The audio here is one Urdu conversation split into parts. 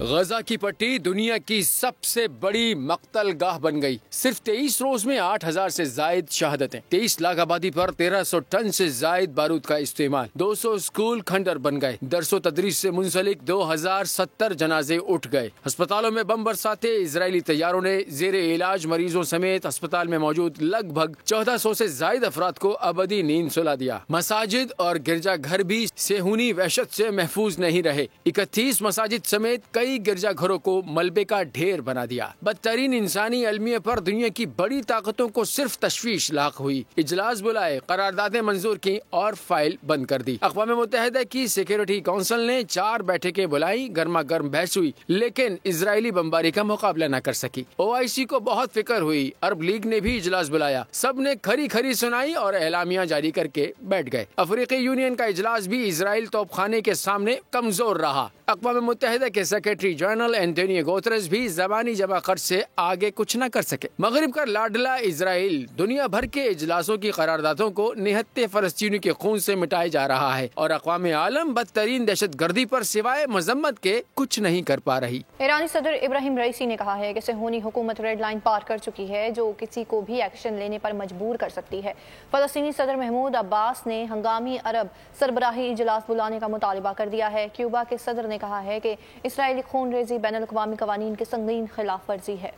غزہ کی پٹی دنیا کی سب سے بڑی مقتل گاہ بن گئی. صرف 23 روز میں 8,000 سے زائد شہادتیں, 23 لاکھ آبادی پر 1,300 ٹن سے زائد بارود کا استعمال, 200 اسکول کھنڈر بن گئے, درس و تدریس سے منسلک 2,070 جنازے اٹھ گئے, ہسپتالوں میں بم برساتے اسرائیلی طیاروں نے زیر علاج مریضوں سمیت اسپتال میں موجود لگ بھگ 1,400 سے زائد افراد کو ابدی نیند سلا دیا. مساجد اور گرجا گھر بھی صہیونی وحشت سے محفوظ نہیں رہے. 31 مساجد سمیت کئی گرجا گھروں کو ملبے کا ڈھیر بنا دیا. بدترین انسانی المیہ پر دنیا کی بڑی طاقتوں کو صرف تشویش لاحق ہوئی. اجلاس بلائے, قراردادیں منظور کی اور فائل بند کر دی. اقوام متحدہ کی سیکورٹی کونسل نے 4 بیٹھکیں بلائی, گرما گرم بحث ہوئی, لیکن اسرائیلی بمباری کا مقابلہ نہ کر سکی. OIC کو بہت فکر ہوئی. عرب لیگ نے بھی اجلاس بلایا. سب نے کھری کھری سنائی اور اعلامیہ جاری کر کے بیٹھ گئے. افریقی یونین کا اجلاس بھی اسرائیل توپ خانے کے سامنے کمزور رہا. اقوام متحدہ کے سیکرٹری جنرل اینٹونیو گوتریس بھی زبانی جمع خرچ سے آگے کچھ نہ کر سکے. مغرب کا لاڈلا اسرائیل دنیا بھر کے اجلاسوں کی قراردادوں کو نہتے فلسطینیوں کے خون سے مٹائے جا رہا ہے اور اقوام عالم بدترین دہشت گردی پر سوائے مذمت کے کچھ نہیں کر پا رہی. ایرانی صدر ابراہیم رئیسی نے کہا ہے کہ صہیونی حکومت ریڈ لائن پار کر چکی ہے جو کسی کو بھی ایکشن لینے پر مجبور کر سکتی ہے. فلسطینی صدر محمود عباس نے ہنگامی عرب سربراہی اجلاس بلانے کا مطالبہ کر دیا ہے. کیوبا کے صدر نے کہا ہے کہ اسرائیلی خون ریزی بین الاقوامی قوانین کی سنگین خلاف ورزی ہے.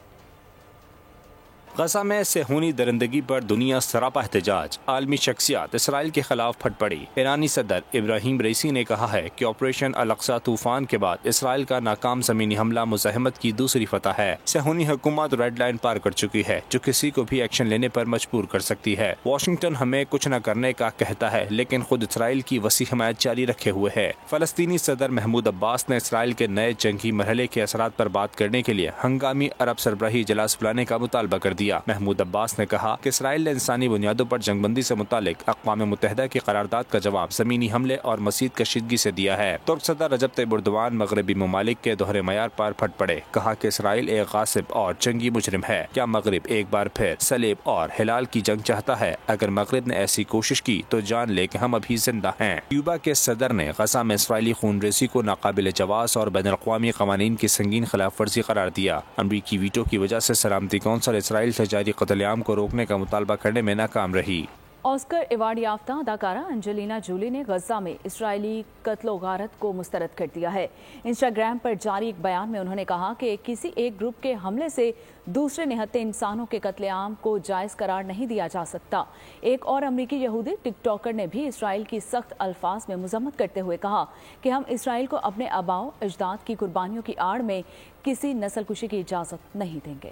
غزہ میں صہیونی درندگی پر دنیا سراپا احتجاج, عالمی شخصیات اسرائیل کے خلاف پھٹ پڑی. ایرانی صدر ابراہیم رئیسی نے کہا ہے کہ آپریشن الاقصی طوفان کے بعد اسرائیل کا ناکام زمینی حملہ مزاحمت کی دوسری فتح ہے. صہیونی حکومت ریڈ لائن پار کر چکی ہے جو کسی کو بھی ایکشن لینے پر مجبور کر سکتی ہے. واشنگٹن ہمیں کچھ نہ کرنے کا کہتا ہے لیکن خود اسرائیل کی وسیع حمایت جاری رکھے ہوئے ہے. فلسطینی صدر محمود عباس نے اسرائیل کے نئے جنگی مرحلے کے اثرات پر بات کرنے کے لیے ہنگامی عرب سربراہی اجلاس بلانے کا مطالبہ کر دیا. محمود عباس نے کہا کہ اسرائیل نے انسانی بنیادوں پر جنگ بندی سے متعلق اقوام متحدہ کی قرارداد کا جواب زمینی حملے اور مزید کشیدگی سے دیا ہے. ترک صدر رجب طیب اردوان مغربی ممالک کے دوہرے معیار پر پھٹ پڑے. کہا کہ اسرائیل ایک غاصب اور جنگی مجرم ہے. کیا مغرب ایک بار پھر صلیب اور ہلال کی جنگ چاہتا ہے؟ اگر مغرب نے ایسی کوشش کی تو جان لے کہ ہم ابھی زندہ ہیں. کیوبا کے صدر نے غزہ میں اسرائیلی خون ریزی کو ناقابل جواز اور بین الاقوامی قوانین کی سنگین خلاف ورزی قرار دیا. امریکی ویٹو کی وجہ سے سلامتی کونسل اسرائیل سے جاری قتل عام کو روکنے کا مطالبہ کرنے میں ناکام رہی. آسکر ایوارڈ یافتہ اداکارہ انجلینا جولی نے غزہ میں اسرائیلی قتل و غارت کو مسترد کر دیا ہے. انسٹاگرام پر جاری ایک بیان میں انہوں نے کہا کہ کسی ایک گروپ کے حملے سے دوسرے نہتے انسانوں کے قتل عام کو جائز قرار نہیں دیا جا سکتا. ایک اور امریکی یہودی ٹک ٹاکر نے بھی اسرائیل کی سخت الفاظ میں مذمت کرتے ہوئے کہا کہ ہم اسرائیل کو اپنے آباؤ اجداد کی قربانیوں کی آڑ میں کسی نسل کشی کی اجازت نہیں دیں گے.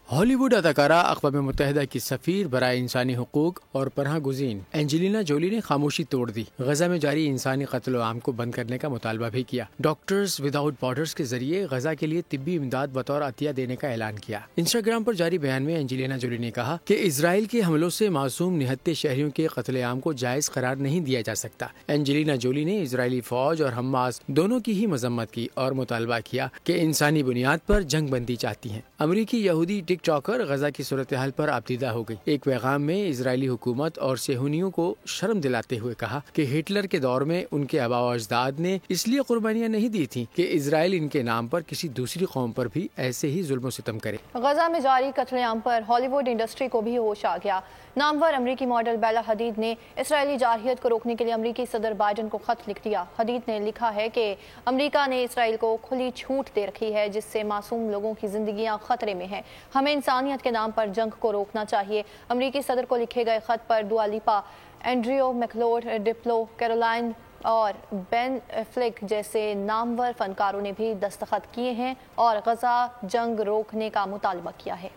ہالی ووڈ اداکارہ اقوام متحدہ کی سفیر برائے انسانی حقوق اور پناہ گزین انجلینا جولی نے خاموشی توڑ دی. غزہ میں جاری انسانی قتل و عام کو بند کرنے کا مطالبہ بھی کیا. ڈاکٹرز وداؤٹ بارڈرز کے ذریعے غزہ کے لیے طبی امداد بطور عطیہ دینے کا اعلان کیا. انسٹاگرام پر جاری بیان میں انجلینا جولی نے کہا کہ اسرائیل کے حملوں سے معصوم نہتے شہریوں کے قتل عام کو جائز قرار نہیں دیا جا سکتا. انجلینا جولی نے اسرائیلی فوج اور حماس دونوں کی ہی مذمت کی اور مطالبہ کیا کہ انسانی بنیاد پر جنگ بندی چاہتی ہیں. امریکی یہودی ٹک ٹاکر غزہ کی صورتحال پر آبدیدہ ہو گئی. ایک پیغام میں اسرائیلی حکومت اور صہیونیوں کو شرم دلاتے ہوئے کہا کہ ہٹلر کے دور میں ان کے آباء و اجداد نے اس لیے قربانیاں نہیں دی تھیں کہ اسرائیل ان کے نام پر کسی دوسری قوم پر بھی ایسے ہی ظلم و ستم کرے. غزہ میں جاری قتل عام پر ہالی ووڈ انڈسٹری کو بھی ہوش آ گیا. نامور امریکی ماڈل بیلا حدید نے اسرائیلی جارحیت کو روکنے کے لیے امریکی صدر بائیڈن کو خط لکھ دیا. حدید نے لکھا ہے کہ امریکہ نے اسرائیل کو کھلی چھوٹ دے رکھی ہے جس سے معصوم لوگوں کی زندگیاں خطرے میں ہیں. ہمیں انسانیت کے نام پر جنگ کو روکنا چاہیے. امریکی صدر کو لکھے گئے خط پر دوا لیپا, اینڈریو میکلوڈ, ڈپلو, کیرولائن اور بین فلک جیسے نامور فنکاروں نے بھی دستخط کیے ہیں اور غزہ جنگ روکنے کا مطالبہ کیا ہے.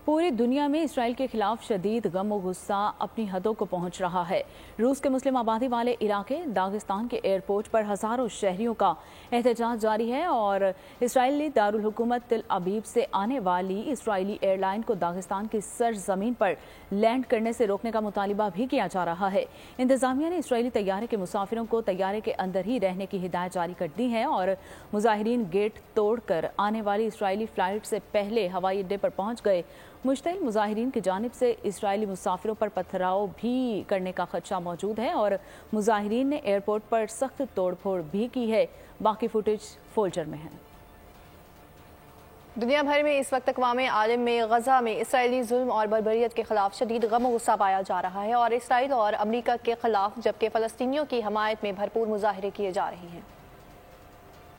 پوری دنیا میں اسرائیل کے خلاف شدید غم و غصہ اپنی حدوں کو پہنچ رہا ہے. روس کے مسلم آبادی والے علاقے داغستان کے ایئرپورٹ پر ہزاروں شہریوں کا احتجاج جاری ہے اور اسرائیلی دارالحکومت تل ابیب سے آنے والی اسرائیلی ایئر لائن کو داغستان کی سرزمین پر لینڈ کرنے سے روکنے کا مطالبہ بھی کیا جا رہا ہے. انتظامیہ نے اسرائیلی طیارے کے مسافروں کو طیارے کے اندر ہی رہنے کی ہدایت جاری کر دی ہے اور مظاہرین گیٹ توڑ کر آنے والی اسرائیلی فلائٹ سے پہلے ہوائی اڈے پر پہنچ گئے. مشتعل مظاہرین کی جانب سے اسرائیلی مسافروں پر پتھراؤ بھی کرنے کا خدشہ موجود ہے اور مظاہرین نے ایئرپورٹ پر سخت توڑ پھوڑ بھی کی ہے۔ باقی فوٹیج فولڈر میں ہے۔ دنیا بھر میں اس وقت اقوام عالم میں غزہ میں اسرائیلی ظلم اور بربریت کے خلاف شدید غم و غصہ پایا جا رہا ہے اور اسرائیل اور امریکہ کے خلاف جبکہ فلسطینیوں کی حمایت میں بھرپور مظاہرے کیے جا رہے ہیں۔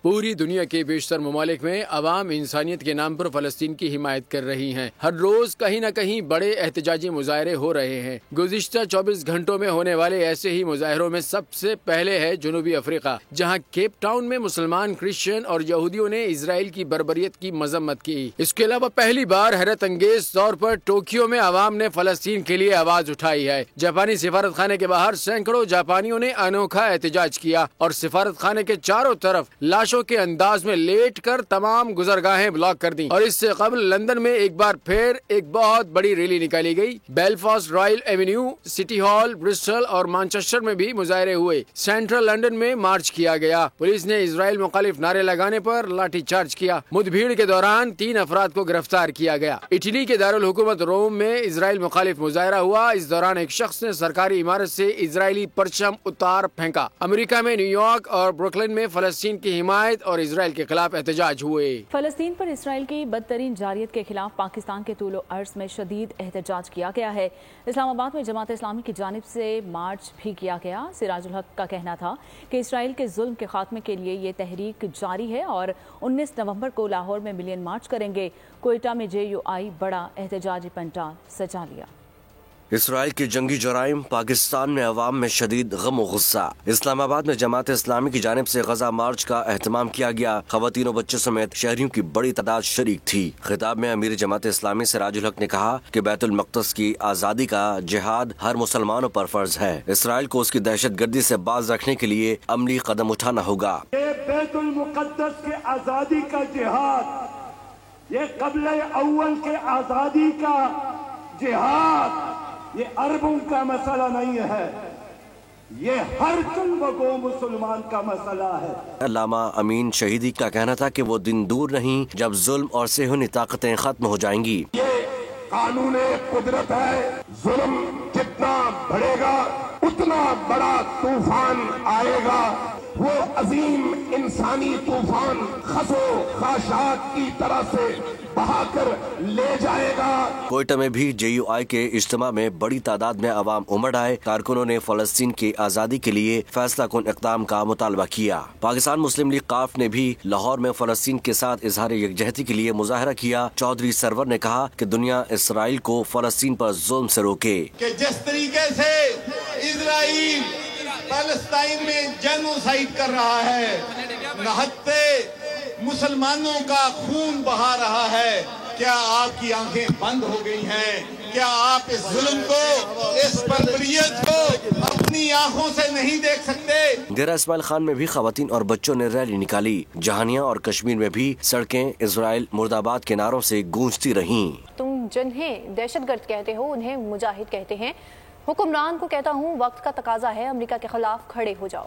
پوری دنیا کے بیشتر ممالک میں عوام انسانیت کے نام پر فلسطین کی حمایت کر رہی ہیں۔ ہر روز کہیں نہ کہیں بڑے احتجاجی مظاہرے ہو رہے ہیں۔ گزشتہ 24 گھنٹوں میں ہونے والے ایسے ہی مظاہروں میں سب سے پہلے ہے جنوبی افریقہ، جہاں کیپ ٹاؤن میں مسلمان، کرسچن اور یہودیوں نے اسرائیل کی بربریت کی مذمت کی۔ اس کے علاوہ پہلی بار حیرت انگیز طور پر ٹوکیو میں عوام نے فلسطین کے لیے آواز اٹھائی ہے۔ جاپانی سفارت خانے کے باہر سینکڑوں جاپانیوں نے انوکھا احتجاج کیا اور سفارت خانے کے چاروں طرف لاشوں کے انداز میں لیٹ کر تمام گزرگاہیں بلاک کر دیں۔ اور اس سے قبل لندن میں ایک بار پھر ایک بہت بڑی ریلی نکالی گئی۔ Belfast, Royal avenue, city hall, Bristol اور مانچسٹر میں بھی مظاہرے ہوئے۔ سینٹرل لندن میں مارچ کیا گیا۔ پولیس نے اسرائیل مخالف نعرے لگانے پر لاٹھی چارج کیا۔ مدبھیڑ کے دوران 3 افراد کو گرفتار کیا گیا۔ اٹلی کے دارالحکومت روم میں اسرائیل مخالف مظاہرہ ہوا۔ اس دوران ایک شخص نے سرکاری عمارت سے اسرائیلی پرچم اتار پھینکا۔ امریکہ میں نیو یارک اور بروکلن میں فلسطین کی حمایت اور اسرائیل کے خلاف احتجاج ہوئے۔ فلسطین پر اسرائیل کی بدترین جارحیت کے خلاف پاکستان کے طول و عرض میں شدید احتجاج کیا گیا ہے۔ اسلام آباد میں جماعت اسلامی کی جانب سے مارچ بھی کیا گیا۔ سراج الحق کا کہنا تھا کہ اسرائیل کے ظلم کے خاتمے کے لیے یہ تحریک جاری ہے اور 19 نومبر کو لاہور میں ملین مارچ کریں گے۔ کوئٹہ میں JUI بڑا احتجاجی پنڈال سجا لیا۔ اسرائیل کے جنگی جرائم، پاکستان میں عوام میں شدید غم و غصہ۔ اسلام آباد میں جماعت اسلامی کی جانب سے غزہ مارچ کا اہتمام کیا گیا۔ خواتین و بچوں سمیت شہریوں کی بڑی تعداد شریک تھی۔ خطاب میں امیر جماعت اسلامی سراج الحق نے کہا کہ بیت المقدس کی آزادی کا جہاد ہر مسلمانوں پر فرض ہے۔ اسرائیل کو اس کی دہشت گردی سے باز رکھنے کے لیے عملی قدم اٹھانا ہوگا۔ یہ بیت المقدس کے آزادی کا جہاد، یہ قبلہ اول کے آزادی کا جہاد، یہ عربوں کا مسئلہ نہیں ہے، یہ ہر چند کو مسلمان کا مسئلہ ہے۔ علامہ امین شہیدی کا کہنا تھا کہ وہ دن دور نہیں جب ظلم اور صہیونی طاقتیں ختم ہو جائیں گی۔ یہ قانون قدرت ہے، ظلم جتنا بڑھے گا اتنا بڑا طوفان آئے گا۔ وہ عظیم انسانی طوفان خسو خاشاک کی طرح سے بہا کر لے جائے گا۔ کوئٹہ میں بھی JUI کے اجتماع میں بڑی تعداد میں عوام امڑ آئے۔ کارکنوں نے فلسطین کی آزادی کے لیے فیصلہ کن اقدام کا مطالبہ کیا۔ پاکستان مسلم لیگ قاف نے بھی لاہور میں فلسطین کے ساتھ اظہار یکجہتی کے لیے مظاہرہ کیا۔ چودھری سرور نے کہا کہ دنیا اسرائیل کو فلسطین پر ظلم سے روکے۔ کہ جس طریقے سے اسرائیل فلسطین میں جینوسائیڈ کر رہا ہے، نہتے مسلمانوں کا خون بہا رہا ہے، کیا آپ کی آنکھیں بند ہو گئی ہیں؟ کیا آپ اس ظلم کو، اس بربریت کو اپنی آنکھوں سے نہیں دیکھ سکتے؟ ڈیرہ اسماعیل خان میں بھی خواتین اور بچوں نے ریلی نکالی۔ جہانیہ اور کشمیر میں بھی سڑکیں اسرائیل مرد آباد کے نعروں سے گونجتی رہیں۔ تم جنہیں دہشت گرد کہتے ہو انہیں مجاہد کہتے ہیں۔ حکمران کو کہتا ہوں وقت کا تقاضا ہے، امریکہ کے خلاف کھڑے ہو جاؤ۔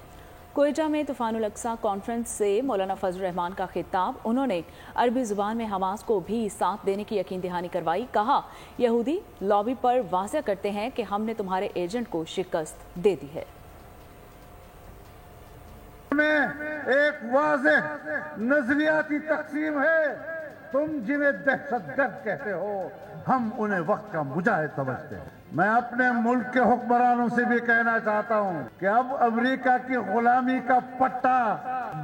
کوئٹہ میں طوفان الاقصی کانفرنس سے مولانا فضل الرحمان کا خطاب۔ انہوں نے عربی زبان میں حماس کو بھی ساتھ دینے کی یقین دہانی کروائی۔ کہا یہودی لابی پر واضح کرتے ہیں کہ ہم نے تمہارے ایجنٹ کو شکست دے دی ہے۔ میں ایک واضح نظریاتی تقسیم ہے، تم جنہیں دہشت گرد کہتے ہو ہم انہیں وقت کا مجاہد سمجھتے ہیں۔ میں اپنے ملک کے حکمرانوں سے بھی کہنا چاہتا ہوں کہ اب امریکہ کی غلامی کا پٹا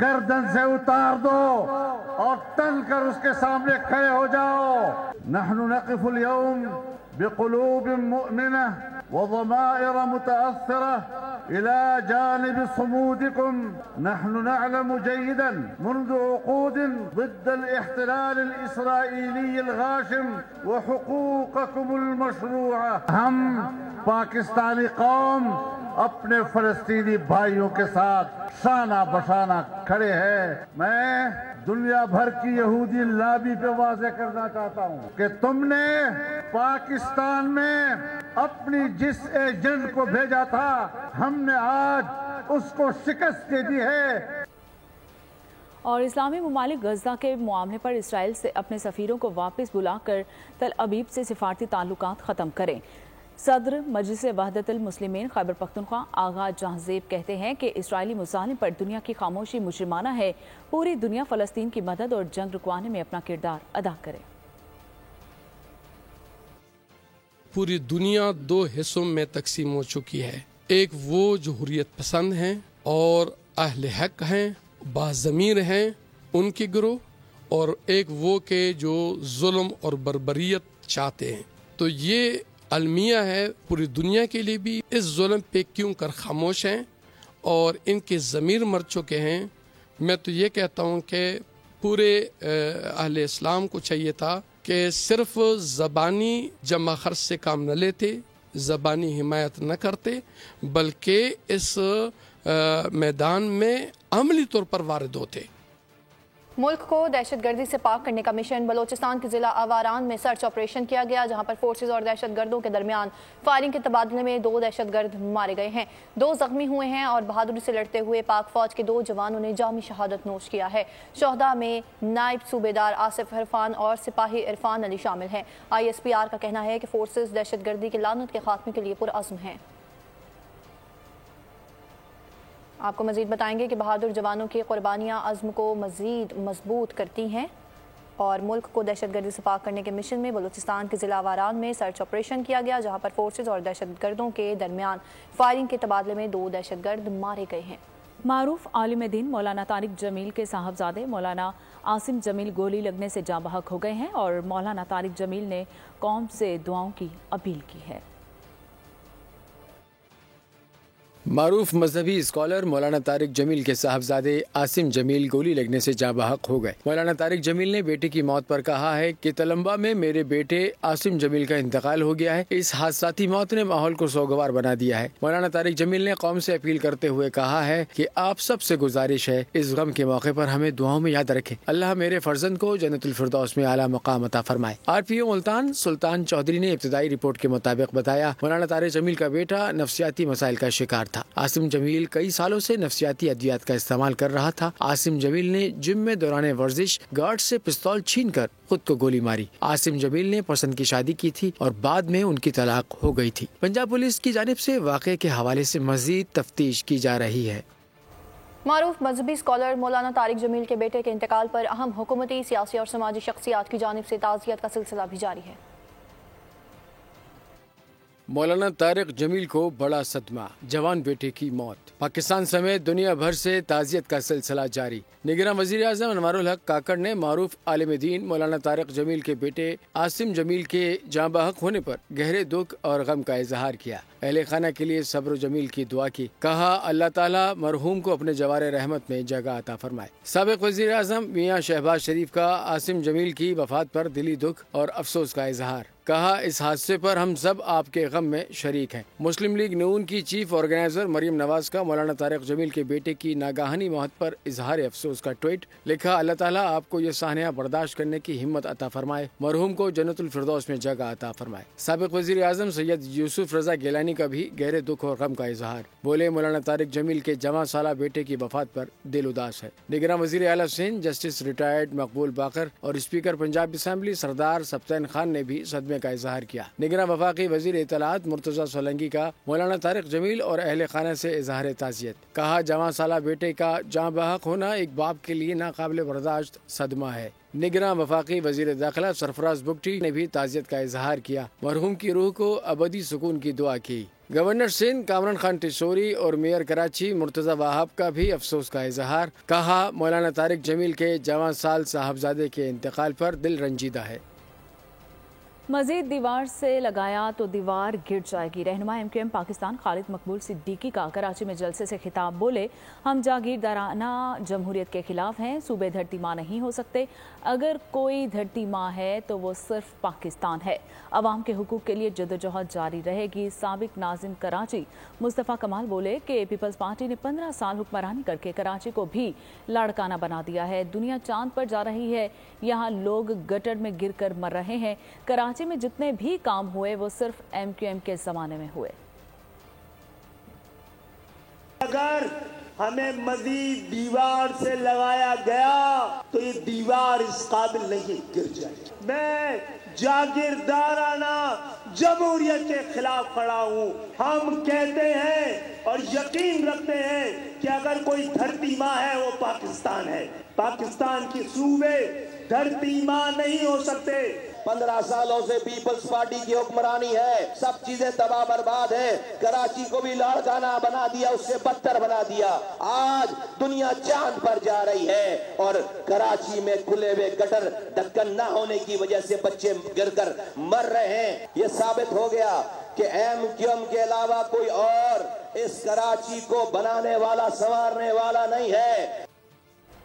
گردن سے اتار دو اور تن کر اس کے سامنے کھڑے ہو جاؤ۔ نحن نقف اليوم بقلوب مؤمنة وضمائر متأثرة إلى جانب صمودكم. نحن نعلم جيدا منذ عقود ضد الاحتلال الإسرائيلي الغاشم وحقوقكم المشروعة. ہم پاکستانی قوم اپنے فلسطینی بھائیوں کے ساتھ شانہ بشانہ کھڑے ہیں۔ میں دنیا بھر کی یہودی لابی پہ واضح کرنا چاہتا ہوں کہ تم نے پاکستان میں اپنی جس ایجنٹ کو بھیجا تھا ہم نے آج اس کو شکست دے دی ہے۔ اور اسلامی ممالک غزہ کے معاملے پر اسرائیل سے اپنے سفیروں کو واپس بلا کر تل ابیب سے سفارتی تعلقات ختم کریں۔ صدر مجلس وحدت المسلمین خیبر پختونخوا آغا جہاں-زیب کہتے ہیں کہ اسرائیلی مظالم پر دنیا کی خاموشی مجرمانہ ہے۔ پوری دنیا فلسطین کی مدد اور جنگ رکوانے میں اپنا کردار ادا کرے۔ پوری دنیا دو حصوں میں تقسیم ہو چکی ہے، ایک وہ جو حریت پسند ہیں اور اہل حق ہیں، باضمیر ہیں، ان کی گروہ، اور ایک وہ کہ جو ظلم اور بربریت چاہتے ہیں۔ تو یہ المیہ ہے پوری دنیا کے لیے بھی، اس ظلم پہ کیوں کر خاموش ہیں اور ان کے ضمیر مر چکے ہیں۔ میں تو یہ کہتا ہوں کہ پورے اہل اسلام کو چاہیے تھا کہ صرف زبانی جمع خرچ سے کام نہ لیتے، زبانی حمایت نہ کرتے، بلکہ اس میدان میں عملی طور پر وارد ہوتے۔ ملک کو دہشت گردی سے پاک کرنے کا مشن بلوچستان کے ضلع آواران میں سرچ آپریشن کیا گیا، جہاں پر فورسز اور دہشت گردوں کے درمیان فائرنگ کے تبادلے میں 2 دہشت گرد مارے گئے ہیں، 2 زخمی ہوئے ہیں اور بہادری سے لڑتے ہوئے پاک فوج کے 2 جوانوں نے جامی شہادت نوش کیا ہے۔ شہداء میں نائب صوبیدار آصف عرفان اور سپاہی عرفان علی شامل ہیں۔ ISPR کا کہنا ہے کہ فورسز دہشت گردی کی لعنت کے خاتمے کے لیے پرعزم ہیں۔ آپ کو مزید بتائیں گے کہ بہادر جوانوں کی قربانیاں عزم کو مزید مضبوط کرتی ہیں اور ملک کو دہشت گردی سے پاک کرنے کے مشن میں بلوچستان کے ضلع آواران میں سرچ آپریشن کیا گیا، جہاں پر فورسز اور دہشت گردوں کے درمیان فائرنگ کے تبادلے میں 2 دہشت گرد مارے گئے ہیں۔ معروف عالم دین مولانا طارق جمیل کے صاحبزادے مولانا عاصم جمیل گولی لگنے سے جاں بحق ہو گئے ہیں اور مولانا طارق جمیل نے قوم سے دعاؤں کی اپیل کی ہے۔ معروف مذہبی اسکالر مولانا طارق جمیل کے صاحبزادے عاصم جمیل گولی لگنے سے جاں بحق ہو گئے۔ مولانا طارق جمیل نے بیٹے کی موت پر کہا ہے کہ تلمبا میں میرے بیٹے عاصم جمیل کا انتقال ہو گیا ہے، اس حادثاتی موت نے ماحول کو سوگوار بنا دیا ہے۔ مولانا طارق جمیل نے قوم سے اپیل کرتے ہوئے کہا ہے کہ آپ سب سے گزارش ہے اس غم کے موقع پر ہمیں دعاؤں میں یاد رکھیں، اللہ میرے فرزند کو جنت الفردوس میں اعلیٰ مقام عطا فرمائے۔ RPO ملتان سلطان چودھری نے ابتدائی رپورٹ کے مطابق بتایا مولانا طارق جمیل کا بیٹا نفسیاتی مسائل کا شکار تھا۔ عاصم جمیل کئی سالوں سے نفسیاتی ادویات کا استعمال کر رہا تھا۔ عاصم جمیل نے جم میں دوران ورزش گارڈ سے پستول چھین کر خود کو گولی ماری۔ عاصم جمیل نے پسند کی شادی کی تھی اور بعد میں ان کی طلاق ہو گئی تھی۔ پنجاب پولیس کی جانب سے واقعے کے حوالے سے مزید تفتیش کی جا رہی ہے۔ معروف مذہبی اسکالر مولانا طارق جمیل کے بیٹے کے انتقال پر اہم حکومتی، سیاسی اور سماجی شخصیات کی جانب سے تعزیت کا سلسلہ بھی جاری ہے۔ مولانا طارق جمیل کو بڑا صدمہ، جوان بیٹے کی موت، پاکستان سمیت دنیا بھر سے تعزیت کا سلسلہ جاری۔ نگراں وزیر اعظم انوار الحق کاکڑ نے معروف عالم دین مولانا طارق جمیل کے بیٹے عاصم جمیل کے جاں بحق ہونے پر گہرے دکھ اور غم کا اظہار کیا، اہل خانہ کے لیے صبر و جمیل کی دعا کی، کہا اللہ تعالیٰ مرحوم کو اپنے جوار رحمت میں جگہ عطا فرمائے۔ سابق وزیر اعظم میاں شہباز شریف کا عاصم جمیل کی وفات پر دلی دکھ اور افسوس کا اظہار، کہا اس حادثے پر ہم سب آپ کے غم میں شریک ہیں۔ مسلم لیگ نون کی چیف آرگنائزر مریم نواز کا مولانا طارق جمیل کے بیٹے کی ناگہانی موت پر اظہار افسوس کا ٹویٹ، لکھا اللہ تعالیٰ آپ کو یہ سانحہ برداشت کرنے کی ہمت عطا فرمائے، مرحوم کو جنت الفردوس میں جگہ عطا فرمائے۔ سابق وزیر اعظم سید یوسف رضا گیلانی کا بھی گہرے دکھ اور غم کا اظہار، بولے مولانا طارق جمیل کے جواں سالہ بیٹے کی وفات پر دل اداس ہے۔ نگراں وزیر اعلیٰ سندھ جسٹس ریٹائرڈ مقبول باقر اور اسپیکر پنجاب اسمبلی سردار سبطین خان نے بھی صدمے کا اظہار کیا۔ نگراں وفاقی وزیر اطلاعات مرتضی سولنگی کا مولانا طارق جمیل اور اہل خانہ سے اظہار تعزیت، کہا جواں سالہ بیٹے کا جاں بحق ہونا ایک باپ کے لیے ناقابل برداشت صدمہ ہے۔ نگراں وفاقی وزیر داخلہ سرفراز بگٹی نے بھی تعزیت کا اظہار کیا، مرحوم کی روح کو ابدی سکون کی دعا کی۔ گورنر سندھ کامران خان ٹیسوری اور میئر کراچی مرتضی وہاب کا بھی افسوس کا اظہار، کہا مولانا طارق جمیل کے جواں سال صاحبزادے کے انتقال پر دل رنجیدہ ہے۔ مزید دیوار سے لگایا تو دیوار گر جائے گی، رہنما MQM پاکستان خالد مقبول صدیقی کا کراچی میں جلسے سے خطاب، بولے ہم جاگیردارانہ جمہوریت کے خلاف ہیں، صوبے دھرتی ماں نہیں ہو سکتے، اگر کوئی دھرتی ماں ہے تو وہ صرف پاکستان ہے، عوام کے حقوق کے لیے جدوجہد جاری رہے گی۔ سابق ناظم کراچی مصطفیٰ کمال بولے کہ پیپلز پارٹی نے 15 سال حکمرانی کر کے کراچی کو بھی لاڑکانہ بنا دیا ہے، دنیا چاند پر جا رہی ہے، یہاں لوگ گٹر میں گر کر مر رہے ہیں، کراچی میں جتنے بھی کام ہوئے وہ صرف MQM کے زمانے میں ہوئے۔ اگر ہمیں مزید دیوار سے لگایا گیا تو یہ دیوار اس قابل نہیں گر جائے. میں جاگیردارانہ جمہوریت کے خلاف کھڑا ہوں. ہم کہتے ہیں اور یقین رکھتے ہیں کہ اگر کوئی دھرتی ماں ہے وہ پاکستان ہے. پاکستان کی صوبے دھرتی ماں نہیں ہو سکتے. 15 سالوں سے پیپلز پارٹی کی حکمرانی ہے, سب چیزیں تباہ برباد ہیں. کراچی کو بھی لاڑکانہ بنا دیا, اس سے بدتر بنا دیا. آج دنیا چاند پر جا رہی ہے اور کراچی میں کھلے ہوئے گٹر ڈھکن نہ ہونے کی وجہ سے بچے گر کر مر رہے ہیں. یہ ثابت ہو گیا کہ ایم کیو ایم کے علاوہ کوئی اور اس کراچی کو بنانے والا سنوارنے والا نہیں ہے.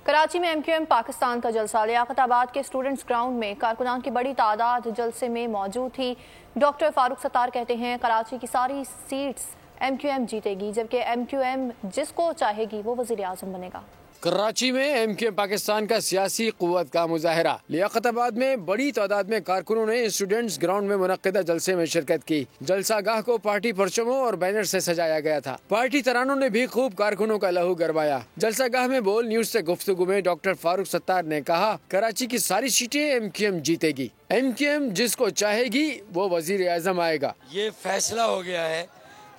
کراچی میں ایم کیو ایم پاکستان کا جلسہ. لیاقت آباد کے اسٹوڈنٹس گراؤنڈ میں کارکنان کی بڑی تعداد جلسے میں موجود تھی. ڈاکٹر فاروق ستار کہتے ہیں کراچی کی ساری سیٹس ایم کیو ایم جیتے گی, جبکہ ایم کیو ایم جس کو چاہے گی وہ وزیر اعظم بنے گا. کراچی میں ایم کیو ایم پاکستان کا سیاسی قوت کا مظاہرہ. لیاقت آباد میں بڑی تعداد میں کارکنوں نے اسٹوڈنٹس گراؤنڈ میں منعقدہ جلسے میں شرکت کی. جلسہ گاہ کو پارٹی پرچموں اور بینر سے سجایا گیا تھا. پارٹی ترانوں نے بھی خوب کارکنوں کا لہو گرمایا. جلسہ گاہ میں بول نیوز سے گفتگو میں ڈاکٹر فاروق ستار نے کہا کراچی کی ساری سیٹیں ایم کیو ایم جیتے گی. ایم کیو ایم جس کو چاہے گی وہ وزیر اعظم آئے گا. یہ فیصلہ ہو گیا ہے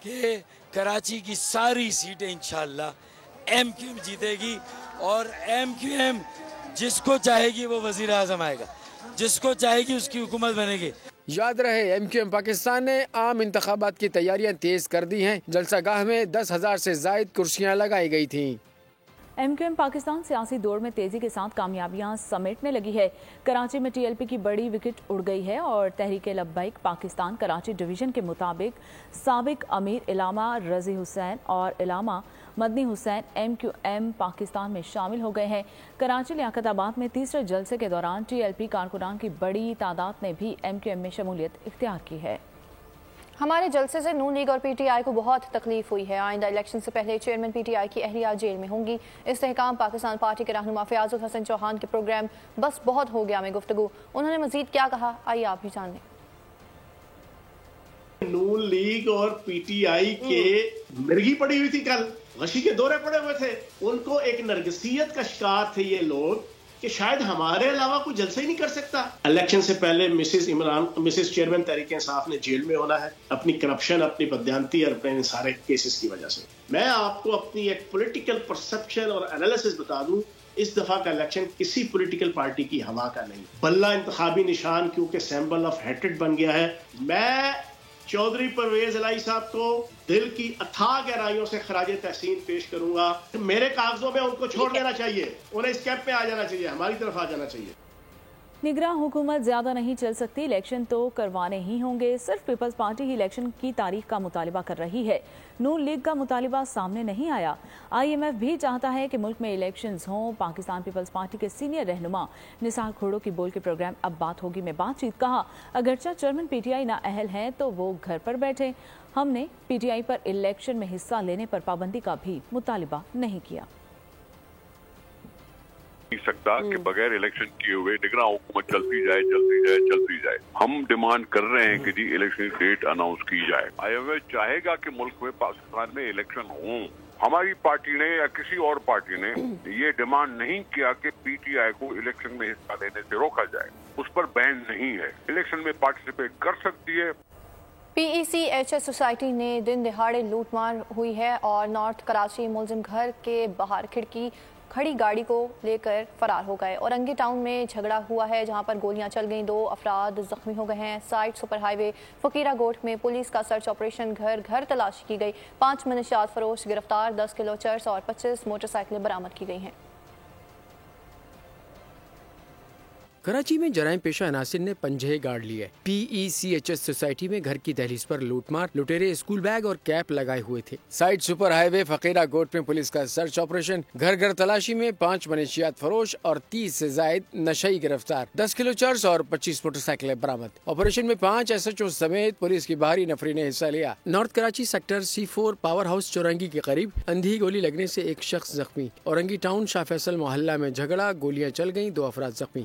کہ کراچی کی ساری سیٹیں انشاءاللہ ایم کیو ایم جیتے گی اور ایم کیو ایم جس کو چاہے گی وہ وزیر اعظم آئے گا, جس کو چاہے گی اس کی حکومت بنے گی. یاد رہے ایم کیو ایم پاکستان نے عام انتخابات کی تیاریاں تیز کر دی ہیں. جلسہ گاہ میں 10,000 سے زائد کرسیاں لگائی گئی تھیں. ایم کیو ایم پاکستان سیاسی دور میں تیزی کے ساتھ کامیابیاں سمیٹنے لگی ہے. کراچی میں ٹی ایل پی کی بڑی وکٹ اڑ گئی ہے اور تحریک لبیک پاکستان کراچی ڈویژن کے مطابق سابق امیر علامہ رضی حسین اور علامہ مدنی حسین ایم کیو ایم پاکستان میں شامل ہو گئے ہیں. کراچی لیاقت آباد میں تیسرے جلسے کے دوران ٹی ایل پی کارکنان کی بڑی تعداد نے بھی ایم کیو ایم میں شمولیت اختیار کی ہے. ہمارے جلسے سے نون لیگ اور پی ٹی آئی کو بہت تکلیف ہوئی ہے. آئندہ الیکشن سے پہلے چیئرمین پی ٹی آئی کی اہلیہ جیل میں ہوں گی. استحکام پاکستان پارٹی کے رہنما فیاض الحسن چوہان کے پروگرام بس بہت ہو گیا میں گفتگو. انہوں نے مزید کیا کہا آئیے آپ بھی جان لیں. نون لیگ اور پی ٹی آئی کے مرگی پڑی ہوئی تھی, کل غشی کے دورے پڑے ہوئے تھے. ان کو ایک نرگسیت کا شکار تھے یہ لوگ کہ شاید ہمارے علاوہ کوئی جلسہ ہی نہیں کر سکتا. الیکشن سے پہلے مسز چیئرمین تحریک انصاف نے جیل میں ہونا ہے اپنی کرپشن, اپنی بددیانتی اور اپنے سارے کیسز کی وجہ سے. میں آپ کو اپنی ایک پولیٹیکل پرسپشن اور انالیسس بتا دوں, اس دفعہ کا الیکشن کسی پولیٹیکل پارٹی کی ہوا کا نہیں. بلہ انتخابی نشان کیونکہ سیمبل آف ہیٹریڈ بن گیا ہے. میں چودھری پرویز الہی صاحب کو دل کی اتھاہ گہرائیوں سے خراج تحسین پیش کروں گا. میرے کاغذوں میں ان کو چھوڑ دینا چاہیے, انہیں اس کیمپ پہ آ جانا چاہیے, ہماری طرف آ جانا چاہیے. نگراں حکومت زیادہ نہیں چل سکتی, الیکشن تو کروانے ہی ہوں گے. صرف پیپلز پارٹی ہی الیکشن کی تاریخ کا مطالبہ کر رہی ہے. نون لیگ کا مطالبہ سامنے نہیں آیا. آئی ایم ایف بھی چاہتا ہے کہ ملک میں الیکشنز ہوں. پاکستان پیپلز پارٹی کے سینئر رہنما نثار کھوڑو کی بول کے پروگرام اب بات ہوگی میں بات چیت. کہا اگرچہ چیئرمین پی ٹی آئی نااہل ہیں تو وہ گھر پر بیٹھے. ہم نے P T I per election میں حصہ لینے پر پابندی کا بھی مطالبہ نہیں کیا. نہیں سکتا کہ بغیر الیکشن کیے ہوئے نگراں حکومت چلتی جائے. ہم ڈیمانڈ کر رہے ہیں کہ جی الیکشن ڈیٹ اناؤنس کی جائے. آئی ایم ایف چاہے گا کہ ملک میں پاکستان میں الیکشن ہوں. ہماری پارٹی نے یا کسی اور پارٹی نے یہ ڈیمانڈ نہیں کیا کہ پی ٹی آئی کو الیکشن میں حصہ لینے سے روکا جائے. اس پر بین نہیں ہے. الیکشن میں پارٹیسپیٹ کر سکتی ہے. پی ای سی ایچ ایس سوسائٹی نے دن دہاڑے لوٹ مار ہوئی ہے اور نارتھ کراچی ملزم گھر کے باہر کھڑکی کھڑی گاڑی کو لے کر فرار ہو گئے. اورنگی ٹاؤن میں جھگڑا ہوا ہے جہاں پر گولیاں چل گئیں. 2 افراد زخمی ہو گئے ہیں. سائٹ سپر ہائی وے فقیرہ گوٹ میں پولیس کا سرچ آپریشن گھر گھر تلاشی کی گئی. 5 منشیات فروش گرفتار. 10 کلو چرس اور 25 موٹر سائیکلیں برآمد کی گئی ہیں. کراچی میں جرائم پیشہ عناصر نے پنجے گاڑ لیے. پی ای سی ایچ ایس سوسائٹی میں گھر کی دہلیز پر لوٹ مار. لٹیرے اسکول بیگ اور کیپ لگائے ہوئے تھے. سائٹ سپر ہائی وے فقیرہ گوٹ میں پولیس کا سرچ آپریشن گھر گھر تلاشی میں 5 منشیات فروش اور 30 سے زائد نشئی گرفتار. 10 کلو چرس اور 25 موٹر سائیکلیں برآمد. آپریشن میں 5 ایس ایچ او سمیت پولیس کی باہری نفری نے حصہ لیا. North Karachi sector C4 power house چورنگی کے قریب اندھی گولی لگنے سے ایک شخص زخمی. اورنگی ٹاؤن شاہ فیصل محلہ میں جھگڑا. گولیاں چل گئیں. 2 افراد زخمی.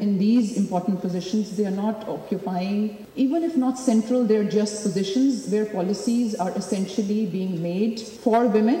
in these important positions? They are not occupying, even if not central, they are just positions where policies are essentially being made for women.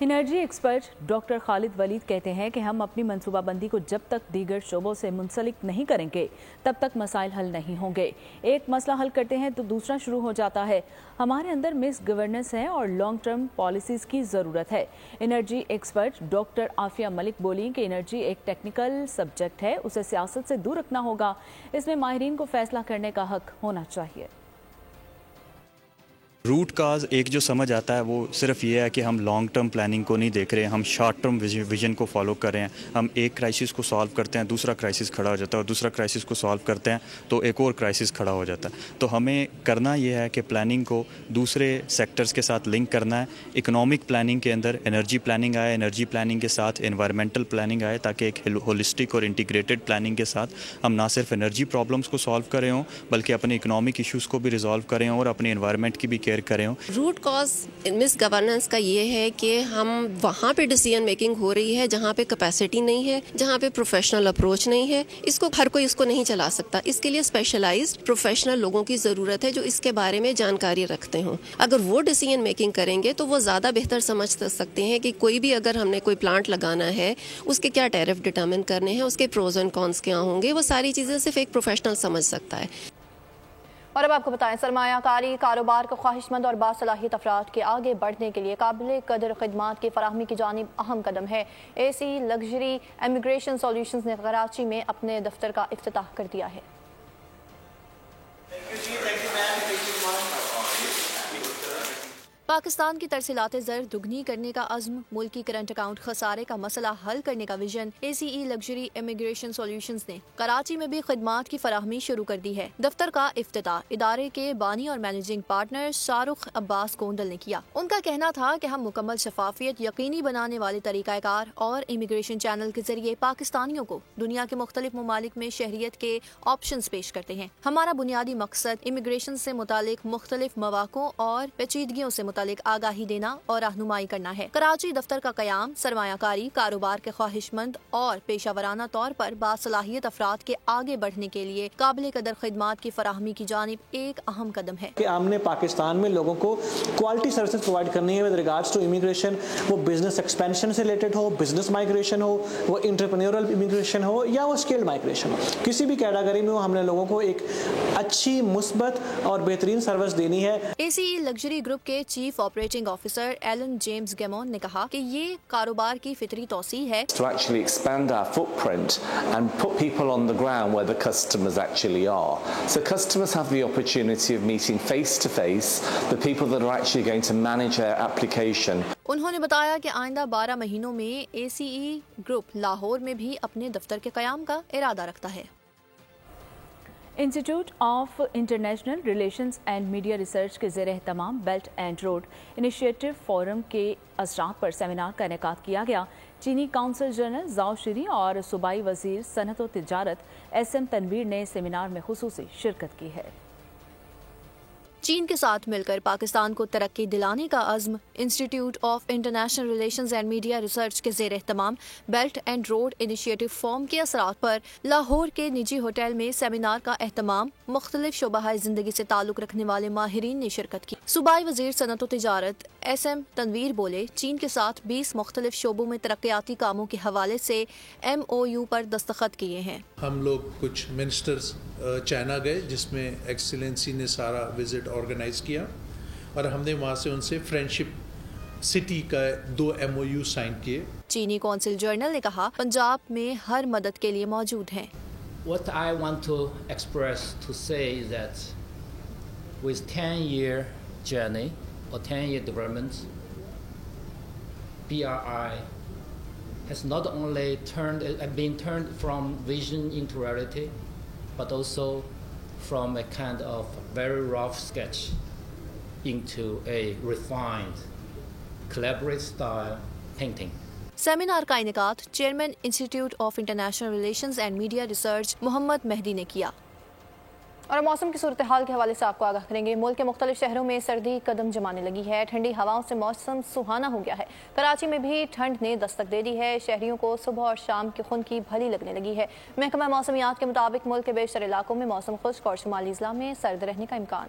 Energy expert doctor Khalid Waleed کہتے ہیں کہ ہم اپنی منصوبہ بندی کو جب تک دیگر شعبوں سے منسلک نہیں کریں گے تب تک مسائل حل نہیں ہوں گے. ایک مسئلہ حل کرتے ہیں تو دوسرا شروع ہو جاتا ہے. ہمارے اندر مس گورننس ہے اور لانگ ٹرم پالیسیز کی ضرورت ہے. انرجی ایکسپرٹ ڈاکٹر عافیہ ملک بولیں کہ انرجی ایک ٹیکنیکل سبجیکٹ ہے, اسے سیاست سے دور رکھنا ہوگا. اس میں ماہرین کو فیصلہ کرنے کا حق ہونا چاہیے. روٹ کاز ایک جو سمجھ آتا ہے وہ صرف یہ ہے کہ ہم لانگ ٹرم پلاننگ کو نہیں دیکھ رہے ہیں, ہم شارٹ ٹرم ویژن کو فالو کر رہے ہیں. ہم ایک کرائسس کو سالو کرتے ہیں, دوسرا کرائسس کھڑا ہو جاتا ہے, اور دوسرا کرائسس کو سالو کرتے ہیں تو ایک اور کرائسس کھڑا ہو جاتا ہے. تو ہمیں کرنا یہ ہے کہ پلاننگ کو دوسرے سیکٹرز کے ساتھ لنک کرنا ہے. اکنامک پلاننگ کے اندر انرجی پلاننگ آئے, انرجی پلاننگ کے ساتھ انوائرمنٹل پلاننگ آئے, تاکہ ایک ہولسٹک اور انٹیگریٹڈ پلاننگ کے ساتھ ہم نہ صرف انرجی پرابلمس کو سالو کرے ہوں بلکہ اپنے اکنامک ایشوز کو بھی ریزالو کریں اور اپنے انوائرمنٹ کی بھی کیئر کریں ہوں. روٹ کاز مس گورننس کا یہ ہے کہ ہم وہاں پہ ڈیسیژن میکنگ ہو رہی ہے جہاں پہ کیپیسٹی نہیں ہے, جہاں پہ پروفیشنل اپروچ نہیں ہے. اس کو ہر کوئی اس کو نہیں چلا سکتا. اس کے لیے اسپیشلائزڈ پروفیشنل لوگوں کی ضرورت ہے جو اس کے بارے میں جانکاری رکھتے ہوں. اگر وہ ڈیسیژن میکنگ کریں گے تو وہ زیادہ بہتر سمجھ سکتے ہیں کہ کوئی بھی اگر ہم نے کوئی پلانٹ لگانا ہے اس کے کیا ٹیرف ڈٹرمن کرنے ہیں, اس کے پروز اینڈ کونس کیا ہوں گے. وہ ساری چیزیں صرف ایک پروفیشنل سمجھ سکتا ہے. اور اب آپ کو بتائیں, سرمایہ کاری کاروبار کو خواہش مند اور باصلاحیت افراد کے آگے بڑھنے کے لیے قابل قدر خدمات کی فراہمی کی جانب اہم قدم ہے. AC لگژری امیگریشن سولوشنز نے کراچی میں اپنے دفتر کا افتتاح کر دیا ہے. پاکستان کی ترسیلات زر دگنی کرنے کا عزم, ملکی کرنٹ اکاؤنٹ خسارے کا مسئلہ حل کرنے کا vision. ACE luxury immigration solutions نے کراچی میں بھی خدمات کی فراہمی شروع کر دی ہے. دفتر کا افتتاح ادارے کے بانی اور مینیجنگ پارٹنر شاہ رخ عباس کوندل نے کیا. ان کا کہنا تھا کہ ہم مکمل شفافیت یقینی بنانے والے طریقہ کار اور امیگریشن چینل کے ذریعے پاکستانیوں کو دنیا کے مختلف ممالک میں شہریت کے آپشنز پیش کرتے ہیں. ہمارا بنیادی مقصد امیگریشن سے متعلق مختلف مواقعوں اور پیچیدگیوں سے متعلق آگاہی دینا اور رہنمائی کرنا ہے. کراچی دفتر کا قیام سرمایہ کاری کاروبار کے خواہش مند اور پیشہ ورانہ طور پر باصلاحیت افراد کے آگے بڑھنے کے لیے قابل قدر خدمات کی فراہمی کی جانب ایک اہم قدم ہے. کہ ہم نے پاکستان میں لوگوں کو کوالٹی سروسز پرووائڈ کرنی ہے ود ریگارڈز ٹو امیگریشن. وہ بزنس ایکسپینشن سے ریلیٹڈ ہو, بزنس مائگریشن ہو, وہ انٹرپرینیورل امیگریشن ہو یا وہ اسکلڈ مائگریشن ہو, کسی بھی کیٹاگری میں ہم نے لوگوں کو ایک اچھی مثبت اور بہترین سروس دینی ہے. ACE لگژری گروپ کے chief operating officer Alan James Gammon نے کہا کہ یہ کاروبار کی فطری توسیع ہے. To actually expand our footprint and put people on the ground where the customers actually are. So customers have the opportunity of meeting face to face the people that are actually going to manage their application. انہوں نے بتایا کہ آئندہ 12 مہینوں میں ACE گروپ لاہور میں بھی اپنے دفتر کے قیام کا ارادہ رکھتا ہے. Institute of international relations and media research کے زیر اہتمام belt and road initiative forum کے اثرات پر سیمینار کا انعقاد کیا گیا. چینی کونسل جنرل زاؤ شری اور صوبائی وزیر صنعت و تجارت SM تنویر نے سیمینار میں خصوصی شرکت کی ہے. چین کے ساتھ مل کر پاکستان کو ترقی دلانے کا عزم. Institute of international relations and media research کے زیر اہتمام belt and road initiative forum کے اثرات پر لاہور کے نجی ہوٹل میں سیمینار کا اہتمام مختلف شعبہ زندگی سے تعلق رکھنے والے ماہرین نے شرکت کی. صوبائی وزیر صنعت و تجارت SM تنویر بولے, چین کے ساتھ 20 مختلف شعبوں میں ترقیاتی کاموں کے حوالے سے MOU پر دستخط کیے ہیں. ہم لوگ کچھ منسٹرز چائنا گئے جس میں ایکسیلنسی نے سارا وزٹ آرگنائز کیا اور ہم نے وہاں سے ان سے فرینڈشپ سٹی کا 2 MOU سائن کیے. چینی کونسل جنرل نے کہا پنجاب میں ہر مدد کے لیے موجود ہیں. What I want to express to say is that with 10-year journey or 10-year development, BRI has not only been turned from vision into reality, but also from a kind of very rough sketch into a refined, collaborative style painting. Seminar کا انعقاد chairman institute of international relations and media research Muhammad Mehdi نے کیا. اور موسم کی صورتحال کے حوالے سے آپ کو آگاہ کریں گے. ملک کے مختلف شہروں میں سردی قدم جمانے لگی ہے. ٹھنڈی ہواؤں سے موسم سہانا ہو گیا ہے. کراچی میں بھی ٹھنڈ نے دستک دے دی ہے. شہریوں کو صبح اور شام کی خون کی بھلی لگنے لگی ہے. محکمہ موسمیات کے مطابق ملک کے بیشتر علاقوں میں موسم خشک اور شمالی اضلاع میں سرد رہنے کا امکان.